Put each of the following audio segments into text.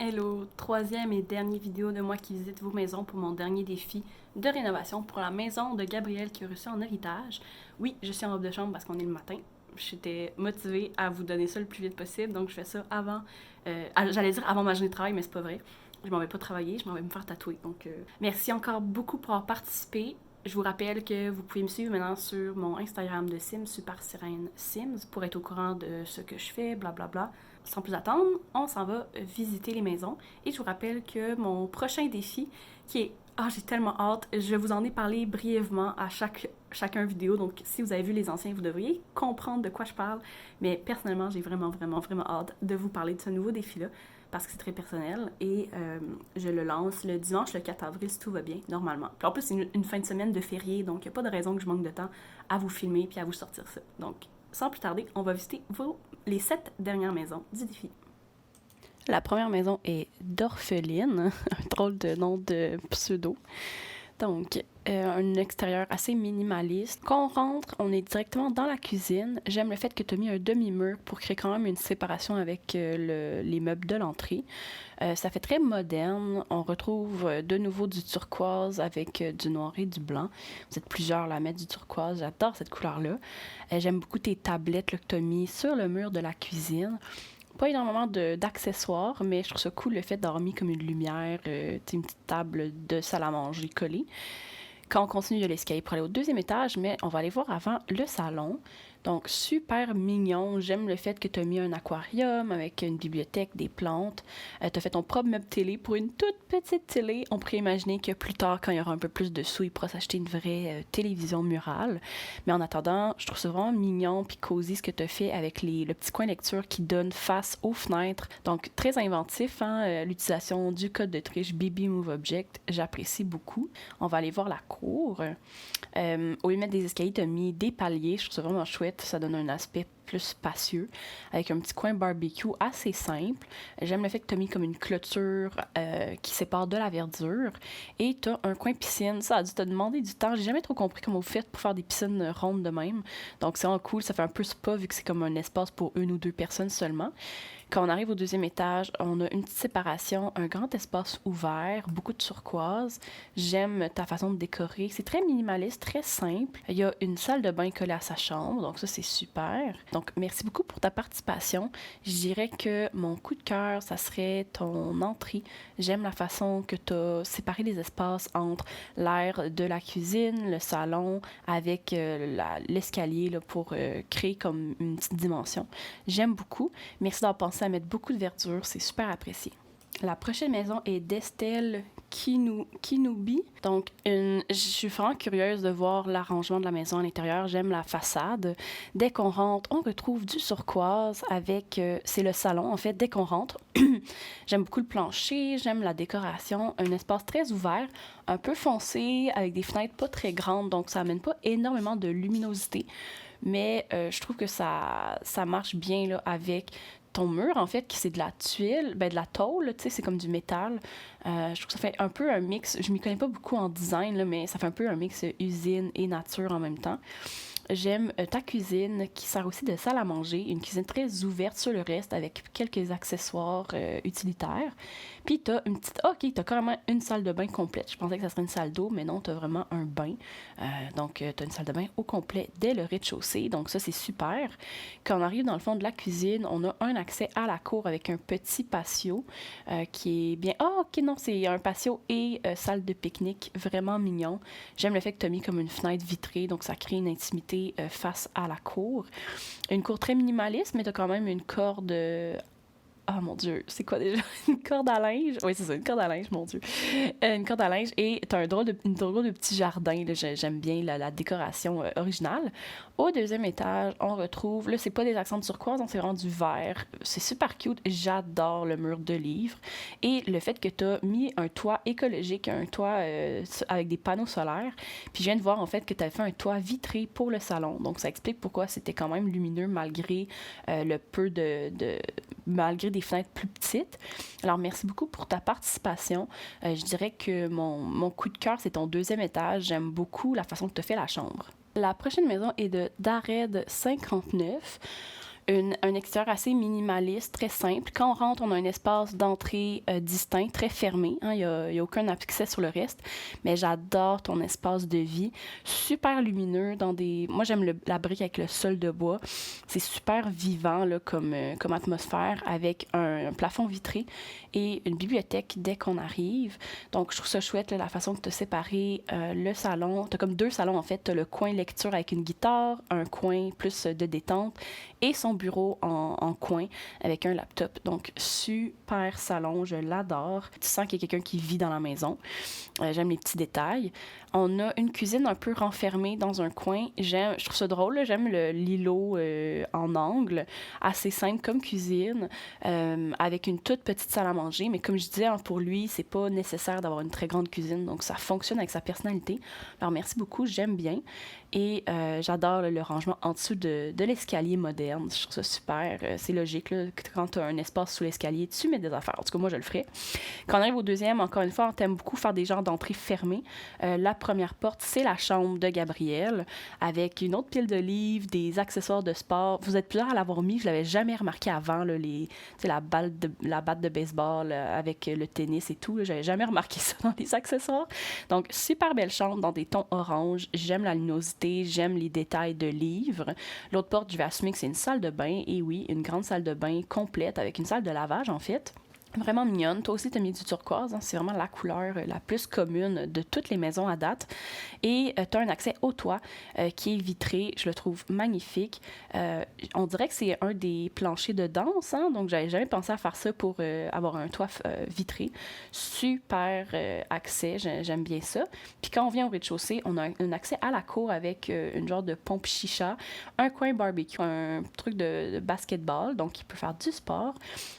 Hello, troisième et dernière vidéo de moi qui visite vos maisons pour mon dernier défi de rénovation pour la maison de Gabriel qui a reçu en héritage. Oui, je suis en robe de chambre parce qu'on est le matin. J'étais motivée à vous donner ça le plus vite possible, donc je fais ça avant, j'allais dire avant ma journée de travail, mais c'est pas vrai. Je m'en vais pas travailler, je m'en vais me faire tatouer. Donc, merci encore beaucoup pour avoir participé. Je vous rappelle que vous pouvez me suivre maintenant sur mon Instagram de Sims, Super Sirène Sims, pour être au courant de ce que je fais, blablabla. Sans plus attendre, on s'en va visiter les maisons. Et je vous rappelle que mon prochain défi, qui est... Ah, j'ai tellement hâte. Je vous en ai parlé brièvement à chacun vidéo. Donc, si vous avez vu les anciens, vous devriez comprendre de quoi je parle. Mais personnellement, j'ai vraiment hâte de vous parler de ce nouveau défi-là parce que c'est très personnel. Et je le lance le dimanche, le 4 avril, si tout va bien, normalement. Puis en plus, c'est une fin de semaine de férié, donc il n'y a pas de raison que je manque de temps à vous filmer puis à vous sortir ça. Donc, sans plus tarder, on va visiter les 7 dernières maisons du défi. La première maison est d'Orpheline, un drôle de nom de pseudo. Donc, un extérieur assez minimaliste. Quand on rentre, on est directement dans la cuisine. J'aime le fait que tu as mis un demi-mur pour créer quand même une séparation avec les meubles de l'entrée. Ça fait très moderne. On retrouve de nouveau du turquoise avec du noir et du blanc. Vous êtes plusieurs là, à mettre du turquoise. J'adore cette couleur-là. J'aime beaucoup tes tablettes là, que tu as mis sur le mur de la cuisine. Pas énormément d'accessoires, mais je trouve ça cool le fait d'avoir mis comme une lumière, une petite table de salle à manger collée. Quand on continue, il y a l'escalier pour aller au deuxième étage, mais on va aller voir avant le salon. Donc, super mignon. J'aime le fait que tu as mis un aquarium avec une bibliothèque, des plantes. Tu as fait ton propre meuble télé pour une toute petite télé. On pourrait imaginer que plus tard, quand il y aura un peu plus de sous, il pourra s'acheter une vraie télévision murale. Mais en attendant, je trouve ça vraiment mignon puis cosy ce que tu as fait avec le petit coin lecture qui donne face aux fenêtres. Donc, très inventif, hein, l'utilisation du code de triche BB Move Object. J'apprécie beaucoup. On va aller voir la cour. Au lieu de mettre des escaliers, tu as mis des paliers. Je trouve ça vraiment chouette. Ça donne un aspect plus spacieux, avec un petit coin barbecue assez simple. J'aime le fait que tu as mis comme une clôture qui sépare de la verdure. Et tu as un coin piscine. Ça a dû te demander du temps. J'ai jamais trop compris comment vous faites pour faire des piscines rondes de même. Donc, c'est vraiment cool. Ça fait un peu spa vu que c'est comme un espace pour une ou deux personnes seulement. Quand on arrive au deuxième étage, on a une petite séparation, un grand espace ouvert, beaucoup de turquoise. J'aime ta façon de décorer. C'est très minimaliste, très simple. Il y a une salle de bain collée à sa chambre, donc ça, c'est super. Donc, merci beaucoup pour ta participation. Je dirais que mon coup de cœur, ça serait ton entrée. J'aime la façon que tu as séparé les espaces entre l'air de la cuisine, le salon, avec l'escalier là, pour créer comme une petite dimension. J'aime beaucoup. Merci d'avoir pensé à mettre beaucoup de verdure, c'est super apprécié. La prochaine maison est d'Estelle Kinoubi. Donc, je suis vraiment curieuse de voir l'arrangement de la maison à l'intérieur. J'aime la façade. Dès qu'on rentre, on retrouve du turquoise avec... c'est le salon, en fait, dès qu'on rentre. J'aime beaucoup le plancher, j'aime la décoration. Un espace très ouvert, un peu foncé, avec des fenêtres pas très grandes, donc ça amène pas énormément de luminosité. Mais je trouve que ça marche bien là, avec ton mur, en fait, qui c'est de la tuile, de la tôle, tu sais, c'est comme du métal. Je trouve que ça fait un peu un mix, je m'y connais pas beaucoup en design, là, mais ça fait un peu un mix usine et nature en même temps. J'aime ta cuisine qui sert aussi de salle à manger, une cuisine très ouverte sur le reste avec quelques accessoires utilitaires. Puis t'as une petite... OK, t'as carrément une salle de bain complète. Je pensais que ça serait une salle d'eau, mais non, t'as vraiment un bain. Donc, t'as une salle de bain au complet dès le rez-de-chaussée. Donc, ça, c'est super. Quand on arrive dans le fond de la cuisine, on a un accès à la cour avec un petit patio qui est bien... Ah, OK, non, c'est un patio et salle de pique-nique vraiment mignon. J'aime le fait que t'as mis comme une fenêtre vitrée, donc ça crée une intimité face à la cour. Une cour très minimaliste, mais t'as quand même une corde... Ah mon Dieu, c'est quoi déjà? Une corde à linge? Oui, c'est ça, une corde à linge, mon Dieu. Une corde à linge et t'as un drôle de petit jardin. Là, j'aime bien la décoration originale. Au deuxième étage, on retrouve... Là, c'est pas des accents de turquoise, on c'est vraiment du vert. C'est super cute. J'adore le mur de livres. Et le fait que t'as mis un toit écologique, un toit avec des panneaux solaires. Puis je viens de voir, en fait, que t'avais fait un toit vitré pour le salon. Donc, ça explique pourquoi c'était quand même lumineux malgré le peu malgré des fenêtres plus petites. Alors, merci beaucoup pour ta participation. Je dirais que mon coup de cœur, c'est ton deuxième étage. J'aime beaucoup la façon que tu as fait la chambre. La prochaine maison est de Dared 59. Un extérieur assez minimaliste, très simple. Quand on rentre, on a un espace d'entrée distinct, très fermé. Hein, il y a aucun accès sur le reste. Mais j'adore ton espace de vie. Super lumineux. Moi, j'aime la brique avec le sol de bois. C'est super vivant là, comme atmosphère, avec un plafond vitré et une bibliothèque dès qu'on arrive. Donc, je trouve ça chouette, là, la façon que tu as séparé le salon. Tu as comme 2 salons, en fait. Tu as le coin lecture avec une guitare, un coin plus de détente et son bureau en coin avec un laptop. Donc, super salon, je l'adore. Tu sens qu'il y a quelqu'un qui vit dans la maison. J'aime les petits détails. On a une cuisine un peu renfermée dans un coin. Je trouve ça drôle, là. J'aime l'îlot en angle, assez simple comme cuisine, avec une toute petite salle à manger. Mais comme je disais, hein, pour lui, c'est pas nécessaire d'avoir une très grande cuisine, donc ça fonctionne avec sa personnalité. Alors merci beaucoup, j'aime bien. Et j'adore le rangement en dessous de l'escalier moderne. Je trouve ça super. C'est logique, là, que quand tu as un espace sous l'escalier, tu mets des affaires. En tout cas, moi, je le ferais. Quand on arrive au deuxième, encore une fois, on t'aime beaucoup faire des genres d'entrées fermées. La première porte, c'est la chambre de Gabriel, avec une autre pile de livres, des accessoires de sport. Vous êtes plusieurs à l'avoir mis, je l'avais jamais remarqué avant, là, la batte de baseball avec le tennis et tout. Là, j'avais jamais remarqué ça dans les accessoires. Donc, super belle chambre dans des tons orange. J'aime la luminosité, j'aime les détails de livres. L'autre porte, je vais assumer que c'est une salle de bain. Et oui, une grande salle de bain complète avec une salle de lavage, en fait. Vraiment mignonne. Toi aussi, tu as mis du turquoise. Hein? C'est vraiment la couleur la plus commune de toutes les maisons à date. Et tu as un accès au toit qui est vitré. Je le trouve magnifique. On dirait que c'est un des planchers de danse. Hein? Donc, j'avais jamais pensé à faire ça pour avoir un toit vitré. Super accès. J'aime bien ça. Puis quand on vient au rez-de-chaussée, on a un accès à la cour avec une genre de pompe chicha, un coin barbecue, un truc de basketball. Donc, il peut faire du sport.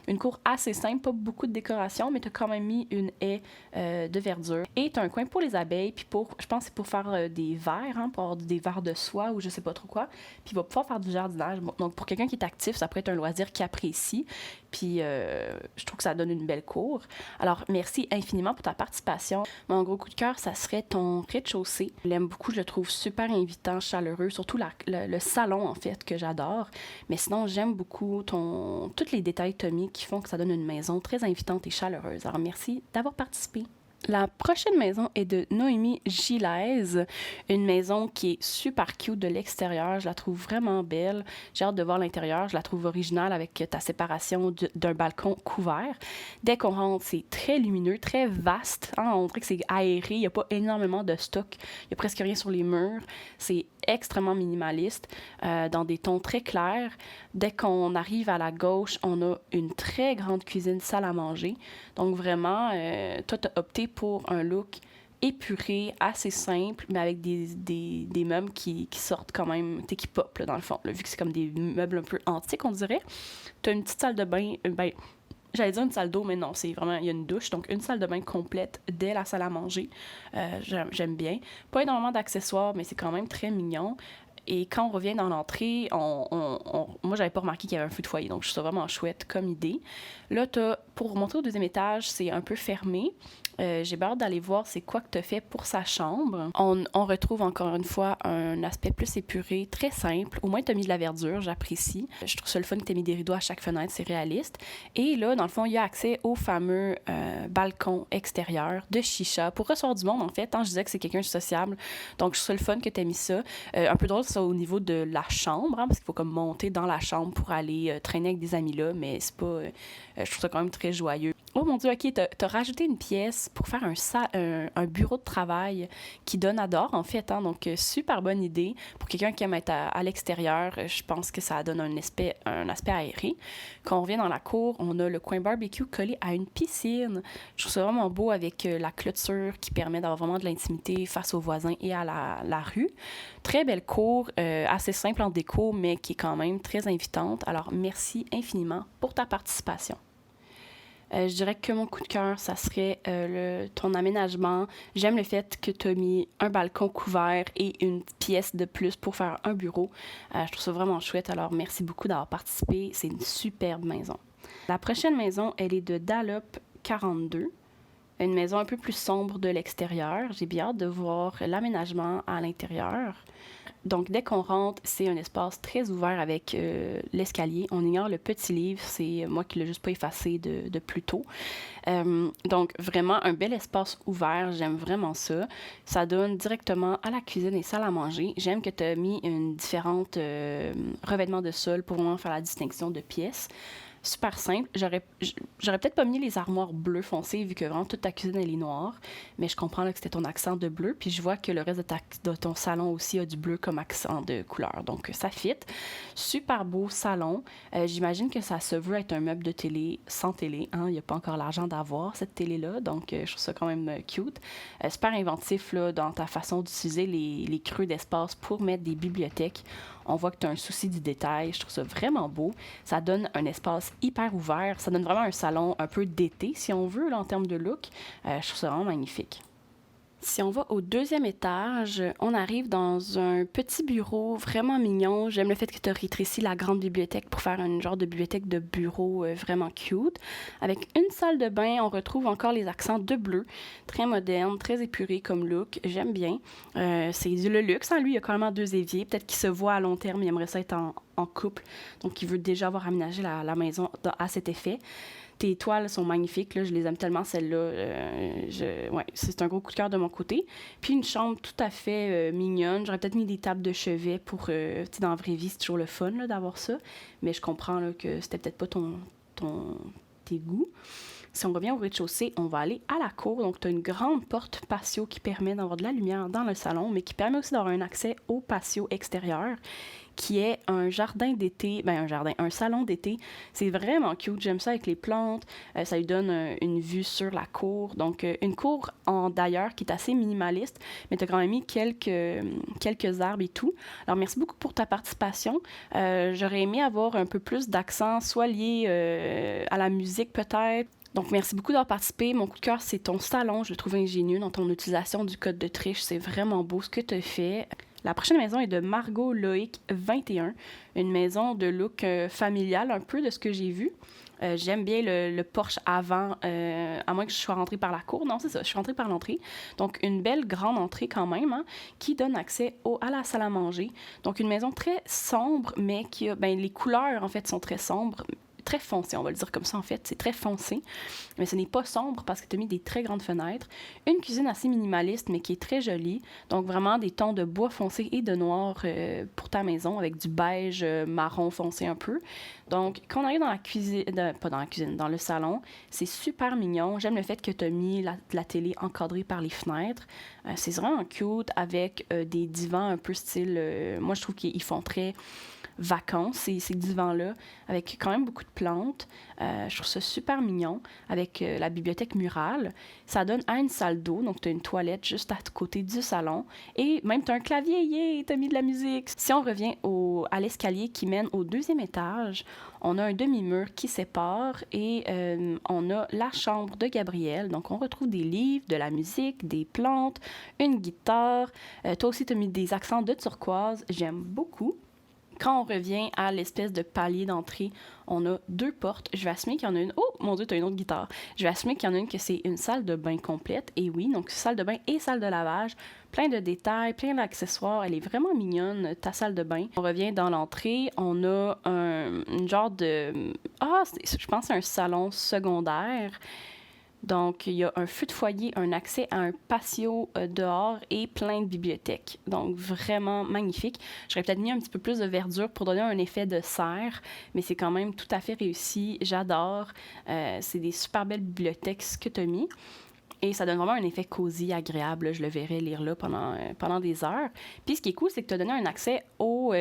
Une cour assez simple, pas beaucoup de décoration, mais tu as quand même mis une haie de verdure. Et tu as un coin pour les abeilles, puis je pense que c'est pour faire des verres, hein, pour avoir des verres de soie ou je sais pas trop quoi. Puis il va pouvoir faire du jardinage. Bon, donc pour quelqu'un qui est actif, ça pourrait être un loisir qu'il apprécie. Puis je trouve que ça donne une belle cour. Alors merci infiniment pour ta participation. Mon gros coup de cœur, ça serait ton rez-de-chaussée. Je l'aime beaucoup, je le trouve super invitant, chaleureux, surtout le salon en fait que j'adore. Mais sinon, j'aime beaucoup tous les détails Tommy qui font que ça donne une maison très invitante et chaleureuse. Alors, merci d'avoir participé. La prochaine maison est de Noémie Gilles, une maison qui est super cute de l'extérieur. Je la trouve vraiment belle. J'ai hâte de voir l'intérieur. Je la trouve originale avec ta séparation d'un balcon couvert. Dès qu'on rentre, c'est très lumineux, très vaste. Hein? On dirait que c'est aéré. Il n'y a pas énormément de stock. Il n'y a presque rien sur les murs. C'est extrêmement minimaliste, dans des tons très clairs. Dès qu'on arrive à la gauche, on a une très grande cuisine, salle à manger. Donc vraiment, toi, tu as opté pour un look épuré, assez simple, mais avec des meubles qui sortent quand même, qui pop, là, dans le fond, là, vu que c'est comme des meubles un peu antiques, on dirait. Tu as une petite salle de bain, j'allais dire une salle d'eau, mais non, c'est vraiment, il y a une douche, donc une salle de bain complète dès la salle à manger. J'aime bien. Pas énormément d'accessoires, mais c'est quand même très mignon. Et quand on revient dans l'entrée, moi, j'avais pas remarqué qu'il y avait un feu de foyer, donc je trouve ça vraiment chouette comme idée. Là, pour monter au deuxième étage, c'est un peu fermé. J'ai hâte d'aller voir c'est quoi que tu as fait pour sa chambre. On retrouve encore une fois un aspect plus épuré, très simple. Au moins, tu as mis de la verdure, j'apprécie. Je trouve ça le fun que tu aies mis des rideaux à chaque fenêtre, c'est réaliste. Et là, dans le fond, il y a accès au fameux balcon extérieur de chicha pour recevoir du monde, en fait. Hein, je disais que c'est quelqu'un de sociable, donc je trouve ça le fun que tu aies mis ça. Un peu drôle, ça, au niveau de la chambre, hein, parce qu'il faut comme monter dans la chambre pour aller traîner avec des amis là, mais c'est pas... je trouve ça quand même très joyeux. Oh mon Dieu, OK, t'as rajouté une pièce pour faire un bureau de travail qui donne à dehors, en fait. Hein, donc, super bonne idée. Pour quelqu'un qui aime être à l'extérieur, je pense que ça donne un aspect aéré. Quand on revient dans la cour, on a le coin barbecue collé à une piscine. Je trouve ça vraiment beau avec la clôture qui permet d'avoir vraiment de l'intimité face aux voisins et à la rue. Très belle cour, assez simple en déco, mais qui est quand même très invitante. Alors, merci infiniment pour ta participation. Je dirais que mon coup de cœur, ça serait ton aménagement. J'aime le fait que tu as mis un balcon couvert et une pièce de plus pour faire un bureau. Je trouve ça vraiment chouette. Alors, merci beaucoup d'avoir participé. C'est une superbe maison. La prochaine maison, elle est de Dallop 42. Une maison un peu plus sombre de l'extérieur. J'ai bien hâte de voir l'aménagement à l'intérieur. Donc, dès qu'on rentre, c'est un espace très ouvert avec l'escalier. On ignore le petit livre, c'est moi qui l'ai juste pas effacé de plus tôt. Donc, vraiment un bel espace ouvert, j'aime vraiment ça. Ça donne directement à la cuisine et salle à manger. J'aime que tu as mis une différente revêtement de sol pour vraiment faire la distinction de pièces. Super simple. J'aurais peut-être pas mis les armoires bleu foncé vu que vraiment toute ta cuisine elle est noire, mais je comprends là, que c'était ton accent de bleu. Puis je vois que le reste de ton salon aussi a du bleu comme accent de couleur. Donc ça fit. Super beau salon. J'imagine que ça se veut être un meuble de télé sans télé. Hein? Il n'y a pas encore l'argent d'avoir cette télé-là, donc je trouve ça quand même cute. Super inventif là, dans ta façon d'utiliser les creux d'espace pour mettre des bibliothèques. On voit que tu as un souci du détail. Je trouve ça vraiment beau. Ça donne un espace hyper ouvert. Ça donne vraiment un salon un peu d'été, si on veut, là, en termes de look. Je trouve ça vraiment magnifique. Si on va au deuxième étage, on arrive dans un petit bureau vraiment mignon. J'aime le fait que tu as rétréci la grande bibliothèque pour faire une genre de bibliothèque de bureau vraiment cute. Avec une salle de bain, on retrouve encore les accents de bleu. Très moderne, très épuré comme look. J'aime bien. C'est le luxe. Hein? Lui, il a carrément 2 éviers. Peut-être qu'il se voit à long terme. Il aimerait ça être en couple. Donc, il veut déjà avoir aménagé la maison à cet effet. Tes toiles sont magnifiques, là, je les aime tellement, celles-là. Ouais, c'est un gros coup de cœur de mon côté. Puis une chambre tout à fait mignonne. J'aurais peut-être mis des tables de chevet pour... dans la vraie vie, c'est toujours le fun là, d'avoir ça. Mais je comprends là, que c'était peut-être pas tes goûts. Si on revient au rez-de-chaussée, on va aller à la cour. Donc, tu as une grande porte patio qui permet d'avoir de la lumière dans le salon, mais qui permet aussi d'avoir un accès au patio extérieur, qui est un jardin d'été, un salon d'été. C'est vraiment cute, j'aime ça avec les plantes. Ça lui donne une vue sur la cour. Donc, une cour d'ailleurs qui est assez minimaliste, mais tu as quand même mis quelques arbres et tout. Alors, merci beaucoup pour ta participation. J'aurais aimé avoir un peu plus d'accent, soit lié à la musique peut-être. Donc, merci beaucoup d'avoir participé. Mon coup de cœur, c'est ton salon. Je le trouve ingénieux dans ton utilisation du code de triche. C'est vraiment beau ce que tu as fait. La prochaine maison est de Margot Loïc 21, une maison de look familial un peu de ce que j'ai vu. J'aime bien le porche avant, à moins que je sois rentrée par la cour. Non, c'est ça, je suis rentrée par l'entrée. Donc, une belle grande entrée quand même, hein, qui donne accès à la salle à manger. Donc, une maison très sombre, mais qui a, les couleurs, en fait, sont très sombres. Très foncé, on va le dire comme ça en fait, c'est très foncé, mais ce n'est pas sombre parce que tu as mis des très grandes fenêtres, une cuisine assez minimaliste mais qui est très jolie, donc vraiment des tons de bois foncé et de noir pour ta maison avec du beige marron foncé un peu. Donc quand on arrive dans la cuisine, pas dans la cuisine, dans le salon, c'est super mignon, j'aime le fait que tu as mis la télé encadrée par les fenêtres, c'est vraiment cute avec des divans un peu style, moi je trouve qu'ils font très vacances, ces divans-là, avec quand même beaucoup de plantes. Je trouve ça super mignon, avec la bibliothèque murale. Ça donne à une salle d'eau, donc tu as une toilette juste à côté du salon. Et même tu as un clavier, yeah, tu as mis de la musique. Si on revient à l'escalier qui mène au deuxième étage, on a un demi-mur qui sépare et on a la chambre de Gabriel. Donc, on retrouve des livres, de la musique, des plantes, une guitare. Toi aussi, tu as mis des accents de turquoise. J'aime beaucoup. Quand on revient à l'espèce de palier d'entrée, on a 2 portes. Je vais assumer qu'il y en a une... Oh, mon Dieu, tu as une autre guitare. Je vais assumer qu'il y en a une que c'est une salle de bain complète. Et oui, donc salle de bain et salle de lavage. Plein de détails, plein d'accessoires. Elle est vraiment mignonne, ta salle de bain. On revient dans l'entrée. On a une genre de... je pense que c'est un salon secondaire. Donc, il y a un feu de foyer, un accès à un patio dehors et plein de bibliothèques. Donc, vraiment magnifique. J'aurais peut-être mis un petit peu plus de verdure pour donner un effet de serre, mais c'est quand même tout à fait réussi. J'adore. C'est des super belles bibliothèques, ce que tu as mis. Et ça donne vraiment un effet cosy, agréable. Je le verrai lire là pendant des heures. Puis ce qui est cool, c'est que tu as donné un accès au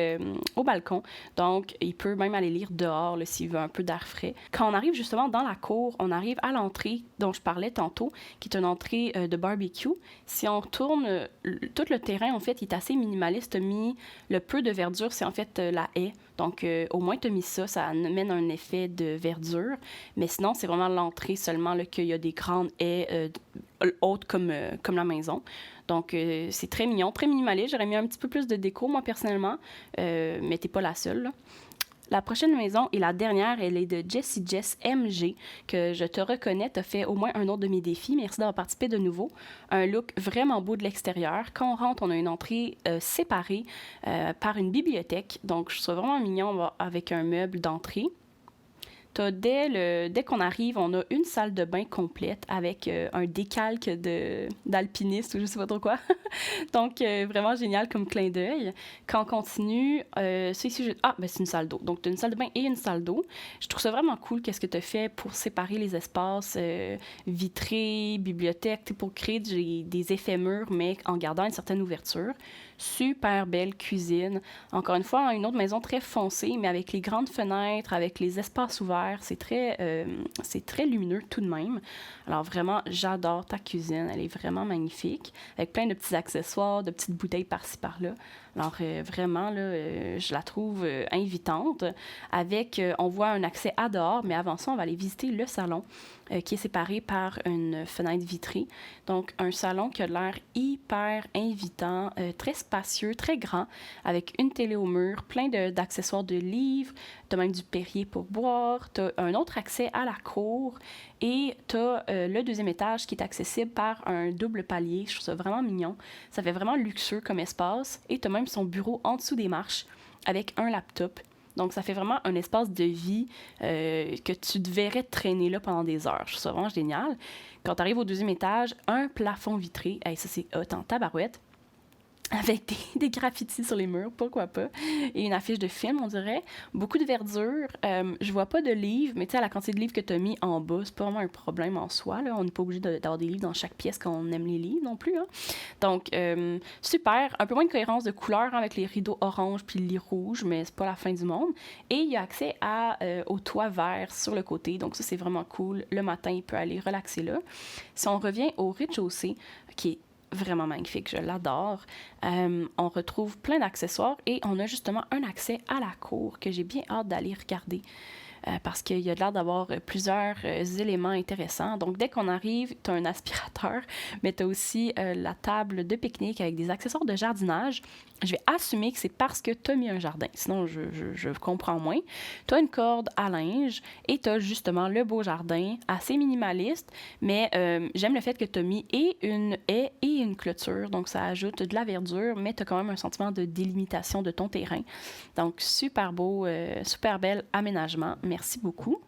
balcon. Donc, il peut même aller lire dehors là, s'il veut un peu d'air frais. Quand on arrive justement dans la cour, on arrive à l'entrée dont je parlais tantôt, qui est une entrée de barbecue. Si on retourne, tout le terrain, en fait, il est assez minimaliste. Tu as mis le peu de verdure, c'est en fait la haie. Donc, au moins, tu as mis ça, ça amène un effet de verdure. Mais sinon, c'est vraiment l'entrée seulement là, qu'il y a des grandes haies hautes comme la maison. Donc, c'est très mignon, très minimaliste. J'aurais mis un petit peu plus de déco, moi, personnellement. Mais t'es pas la seule, là. La prochaine maison et la dernière, elle est de Jessie Jess MG, que je te reconnais, tu as fait au moins un autre de mes défis. Merci d'avoir participé de nouveau. Un look vraiment beau de l'extérieur. Quand on rentre, on a une entrée séparée par une bibliothèque. Donc, je trouve vraiment mignon avec un meuble d'entrée. Dès qu'on arrive, on a une salle de bain complète avec un décalque d'alpiniste ou je sais pas trop quoi. Donc, vraiment génial comme clin d'œil. Quand on continue, c'est ici, c'est une salle d'eau. Donc, tu as une salle de bain et une salle d'eau. Je trouve ça vraiment cool qu'est-ce que tu as fait pour séparer les espaces vitrés, bibliothèque, pour créer des effets mûrs, mais en gardant une certaine ouverture. Super belle cuisine. Encore une fois, une autre maison très foncée, mais avec les grandes fenêtres, avec les espaces ouverts. C'est très lumineux tout de même. Alors vraiment, j'adore ta cuisine. Elle est vraiment magnifique, avec plein de petits accessoires, de petites bouteilles par-ci, par-là. Alors vraiment, là, je la trouve invitante. On voit un accès à dehors, mais avant ça, on va aller visiter le salon qui est séparé par une fenêtre vitrée. Donc, un salon qui a l'air hyper invitant, très spacieux, très grand, avec une télé au mur, plein d'accessoires de livres. Tu as même du Perrier pour boire. Tu as un autre accès à la cour. Et tu as le deuxième étage qui est accessible par un double palier. Je trouve ça vraiment mignon. Ça fait vraiment luxueux comme espace. Et tu as même son bureau en dessous des marches avec un laptop. Donc, ça fait vraiment un espace de vie que tu devrais traîner là pendant des heures. Je trouve ça vraiment génial. Quand tu arrives au deuxième étage, un plafond vitré. Hey, ça, c'est hot en tabarouette. Avec des graffitis sur les murs, pourquoi pas. Et une affiche de film, on dirait. Beaucoup de verdure. Je vois pas de livres, mais tu sais, à la quantité de livres que tu as mis en bas, c'est pas vraiment un problème en soi. Là. On n'est pas obligé d'avoir des livres dans chaque pièce quand on aime les livres non plus. Hein. Donc, super. Un peu moins de cohérence de couleurs avec les rideaux orange puis le lit rouge, mais c'est pas la fin du monde. Et il y a accès au toit vert sur le côté. Donc, ça, c'est vraiment cool. Le matin, il peut aller relaxer là. Si on revient au rez-de-chaussée, qui est vraiment magnifique, je l'adore. On retrouve plein d'accessoires et on a justement un accès à la cour que j'ai bien hâte d'aller regarder. Parce qu'il y a l'air d'avoir plusieurs éléments intéressants. Donc, dès qu'on arrive, tu as un aspirateur, mais tu as aussi la table de pique-nique avec des accessoires de jardinage. Je vais assumer que c'est parce que tu as mis un jardin. Sinon, je comprends moins. Tu as une corde à linge et tu as justement le beau jardin, assez minimaliste, mais j'aime le fait que tu as mis et une haie et une clôture. Donc, ça ajoute de la verdure, mais tu as quand même un sentiment de délimitation de ton terrain. Donc, super beau, super bel aménagement. Merci beaucoup.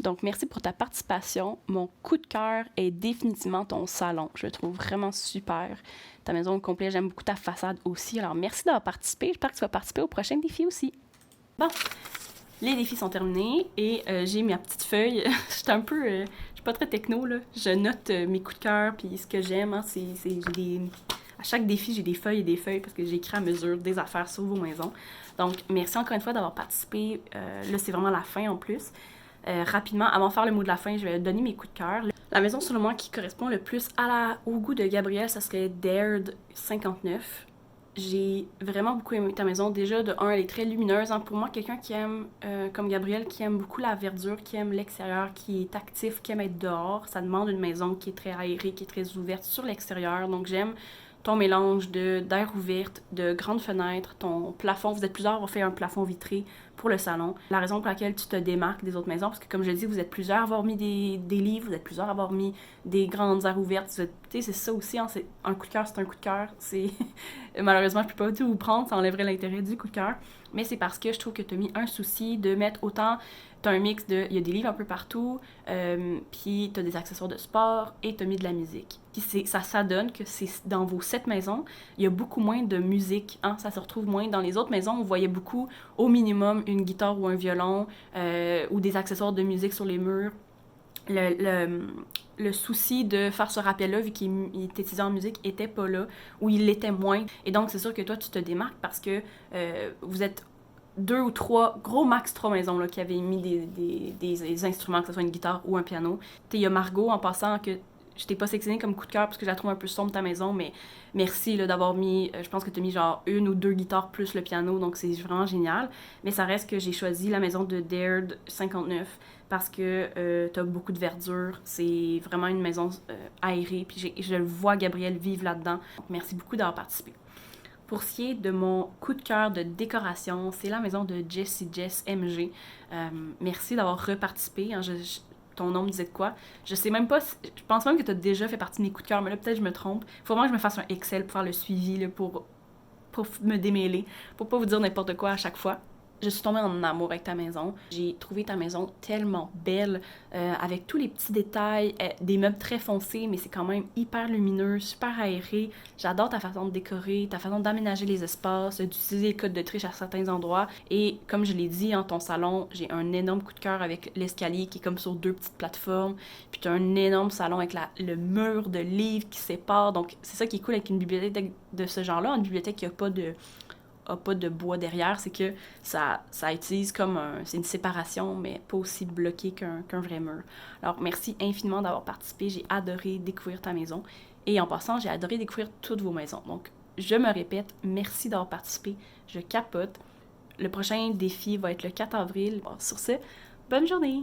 Donc, merci pour ta participation. Mon coup de cœur est définitivement ton salon. Je le trouve vraiment super. Ta maison au complet, j'aime beaucoup ta façade aussi. Alors, merci d'avoir participé. J'espère que tu vas participer au prochain défi aussi. Bon, les défis sont terminés et j'ai ma petite feuille. J'étais un peu... je suis pas très techno, là. Je note mes coups de cœur puis ce que j'aime. Hein, à chaque défi, j'ai des feuilles et des feuilles parce que j'écris à mesure des affaires sur vos maisons. Donc, merci encore une fois d'avoir participé. Là, c'est vraiment la fin en plus. Rapidement, avant de faire le mot de la fin, je vais donner mes coups de cœur. La maison, selon moi, qui correspond le plus au goût de Gabrielle, ça serait Dared 59. J'ai vraiment beaucoup aimé ta maison. Déjà, de un, elle est très lumineuse. Hein. Pour moi, quelqu'un qui aime, comme Gabrielle, qui aime beaucoup la verdure, qui aime l'extérieur, qui est actif, qui aime être dehors, ça demande une maison qui est très aérée, qui est très ouverte sur l'extérieur. Donc, j'aime ton mélange d'air ouverte, de grandes fenêtres, ton plafond. Vous êtes plusieurs à avoir fait un plafond vitré pour le salon. La raison pour laquelle tu te démarques des autres maisons, parce que comme je le dis, vous êtes plusieurs à avoir mis des livres, vous êtes plusieurs à avoir mis des grandes aires ouvertes. Tu sais, c'est ça aussi, hein, c'est un coup de cœur, c'est un coup de cœur. Malheureusement, je peux pas tout vous prendre, ça enlèverait l'intérêt du coup de cœur. Mais c'est parce que je trouve que tu as mis un souci de mettre autant... T'as un mix de... Il y a des livres un peu partout, puis t'as des accessoires de sport et t'as mis de la musique. Puis ça donne que c'est dans vos 7 maisons, il y a beaucoup moins de musique. Hein? Ça se retrouve moins. Dans les autres maisons, on voyait beaucoup, au minimum, une guitare ou un violon ou des accessoires de musique sur les murs. Le souci de faire ce rappel-là, vu qu'il était utilisé en musique, était pas là, ou il l'était moins. Et donc, c'est sûr que toi, tu te démarques parce que vous êtes 2 ou 3, gros max 3 maisons là, qui avaient mis des instruments, que ce soit une guitare ou un piano. Il y a Margot, en passant, que je t'ai pas sélectionné comme coup de cœur parce que je la trouve un peu sombre ta maison, mais merci là, d'avoir mis, je pense que tu as mis genre 1 ou 2 guitares plus le piano, donc c'est vraiment génial. Mais ça reste que j'ai choisi la maison de Dared 59 parce que tu as beaucoup de verdure, c'est vraiment une maison aérée, puis je le vois Gabrielle vivre là-dedans. Donc merci beaucoup d'avoir participé. Pour ce qui est de mon coup de cœur de décoration, c'est la maison de Jessie Jess MG. Merci d'avoir reparticipé. Hein, ton nom me disait de quoi? Je sais même pas, je pense même que tu as déjà fait partie de mes coups de cœur, mais là peut-être je me trompe. Il faut vraiment que je me fasse un Excel pour faire le suivi là, pour me démêler, pour pas vous dire n'importe quoi à chaque fois. Je suis tombée en amour avec ta maison. J'ai trouvé ta maison tellement belle, avec tous les petits détails, des meubles très foncés, mais c'est quand même hyper lumineux, super aéré. J'adore ta façon de décorer, ta façon d'aménager les espaces, d'utiliser les codes de triche à certains endroits. Et comme je l'ai dit, en ton salon, j'ai un énorme coup de cœur avec l'escalier qui est comme sur deux petites plateformes. Puis tu as un énorme salon avec le mur de livres qui sépare. Donc c'est ça qui est cool avec une bibliothèque de ce genre-là, une bibliothèque qui n'a pas de bois derrière, c'est que ça utilise comme c'est une séparation, mais pas aussi bloqué qu'un vrai mur. Alors, merci infiniment d'avoir participé. J'ai adoré découvrir ta maison. Et en passant, j'ai adoré découvrir toutes vos maisons. Donc, je me répète, merci d'avoir participé. Je capote. Le prochain défi va être le 4 avril. Bon, sur ce, bonne journée!